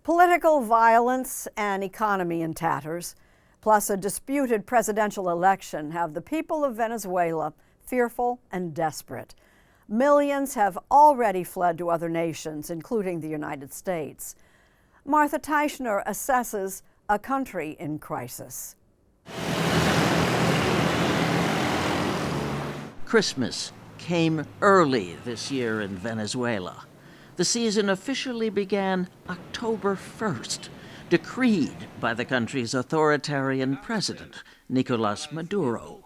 Political violence and economy in tatters, plus a disputed presidential election, have the people of Venezuela fearful and desperate. Millions have already fled to other nations, including the United States. Martha Teichner assesses a country in crisis. Christmas came early this year in Venezuela. The season officially began October 1st, decreed by the country's authoritarian president, Nicolás Maduro.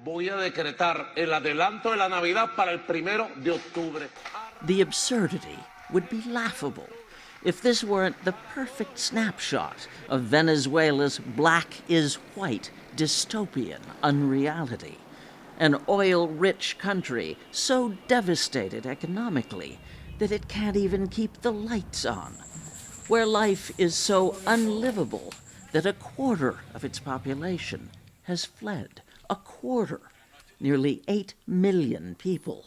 Voy a decretar el adelanto de la Navidad para el 1 de octubre. The absurdity would be laughable if this weren't the perfect snapshot of Venezuela's black is white dystopian unreality. An oil-rich country so devastated economically that it can't even keep the lights on, where life is so unlivable that a quarter of its population has fled. A quarter, nearly 8 million people.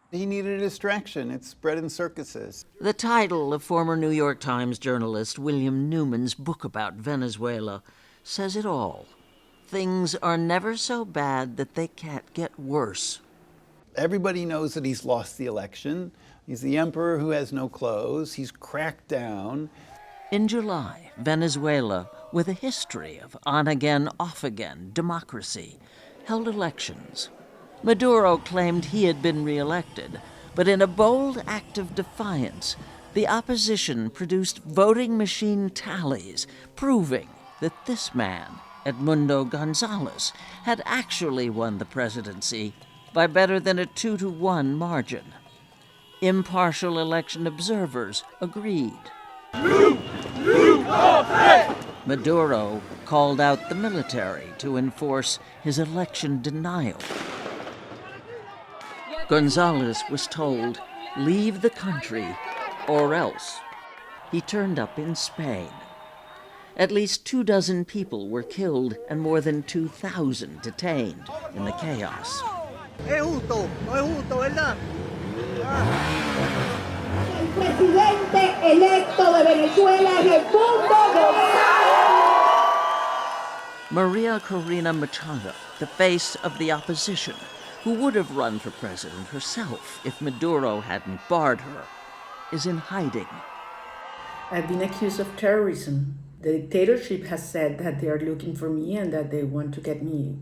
He needed a distraction. It's bread and circuses. The title of former New York Times journalist William Neuman's book about Venezuela says it all. Things are never so bad that they can't get worse. Everybody knows that he's lost the election. He's the emperor who has no clothes. He's cracked down. In July, Venezuela, with a history of on-again, off-again democracy, held elections. Maduro claimed he had been reelected, but in a bold act of defiance, the opposition produced voting machine tallies proving that this man, Edmundo Gonzalez, had actually won the presidency by better than a 2-to-1 margin. Impartial election observers agreed. Maduro called out the military to enforce his election denial. Gonzalez was told, "Leave the country or else." He turned up in Spain. At least 24 people were killed and more than 2,000 detained in the chaos. Es justo, no es justo, ¿verdad? El presidente electo de Venezuela es Edmundo González. María Corina Machado, the face of the opposition, who would have run for president herself if Maduro hadn't barred her, is in hiding. I've been accused of terrorism. The dictatorship has said that they are looking for me and that they want to get me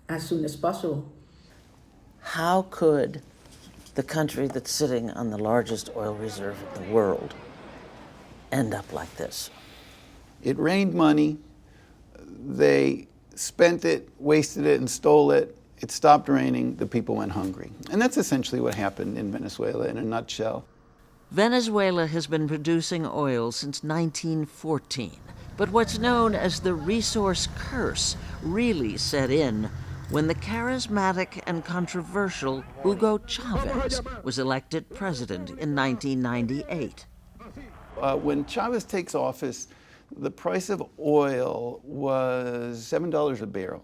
as soon as possible. How could the country that's sitting on the largest oil reserve in the world end up like this? It rained money. They spent it, wasted it, and stole it. It stopped raining. The people went hungry. And that's essentially what happened in Venezuela in a nutshell. Venezuela has been producing oil since 1914, but what's known as the resource curse really set in when the charismatic and controversial Hugo Chavez was elected president in 1998. When Chavez takes office, the price of oil was $7 a barrel.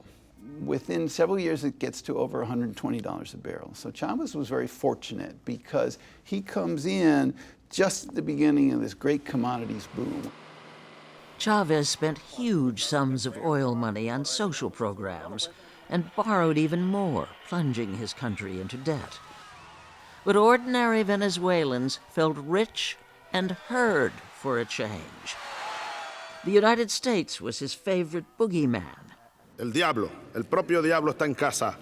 Within several years, it gets to over $120 a barrel. So Chavez was very fortunate because he comes in just at the beginning of this great commodities boom. Chavez spent huge sums of oil money on social programs and borrowed even more, plunging his country into debt. But ordinary Venezuelans felt rich and heard for a change. The United States was his favorite boogeyman. El diablo, el propio diablo está en casa.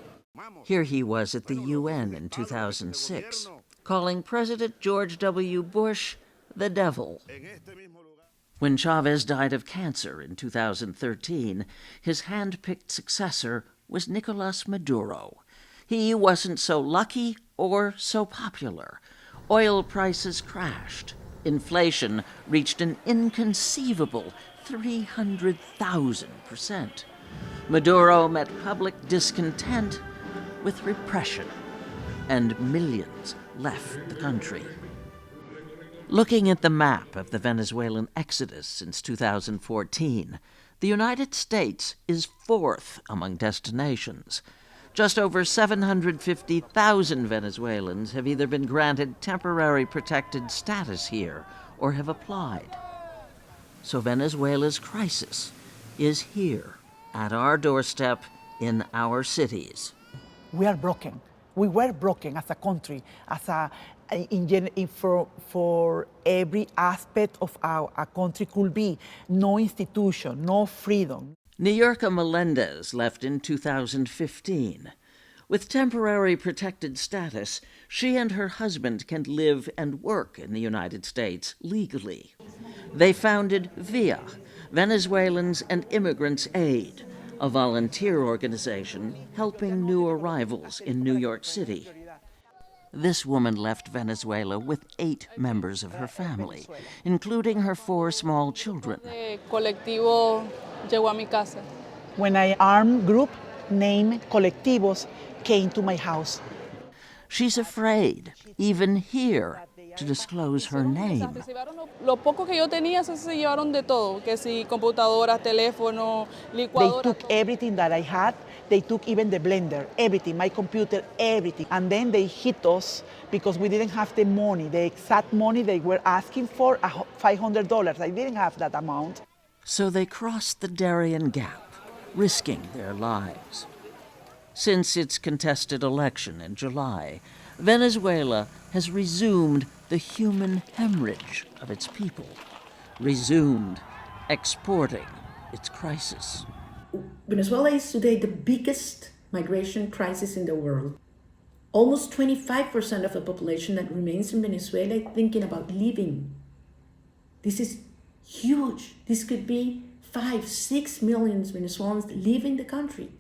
Here he was at the UN in 2006, calling President George W. Bush the devil. When Chavez died of cancer in 2013, his hand-picked successor was Nicolás Maduro. He wasn't so lucky or so popular. Oil prices crashed. Inflation reached an inconceivable 300,000%. Maduro met public discontent with repression, and millions left the country. Looking at the map of the Venezuelan exodus since 2014, the United States is fourth among destinations. Just over 750,000 Venezuelans have either been granted temporary protected status here or have applied. So Venezuela's crisis is here, at our doorstep, in our cities. We are broken. We were broken as a country, for every aspect of our country could be. No institution, no freedom. Niurka Melendez left in 2015. With temporary protected status, she and her husband can live and work in the United States legally. They founded VIA, Venezuelans and Immigrants Aid, a volunteer organization helping new arrivals in New York City. This woman left Venezuela with 8 members of her family, including her 4 small children. When an armed group named Colectivos came to my house. She's afraid, even here, to disclose her name. Lo poco que yo tenía se llevaron de todo, que si computadoras, teléfono, licuadora. They took everything that I had. They took even the blender, everything, my computer, everything. And then they hit us because we didn't have the money, the exact money they were asking for, $500. I didn't have that amount. So they crossed the Darien Gap, risking their lives. Since its contested election in July, Venezuela has resumed the human hemorrhage of its people, resumed exporting its crisis. Venezuela is today the biggest migration crisis in the world. Almost 25% of the population that remains in Venezuela is thinking about leaving. This is huge. This could be 5-6 million Venezuelans leaving the country.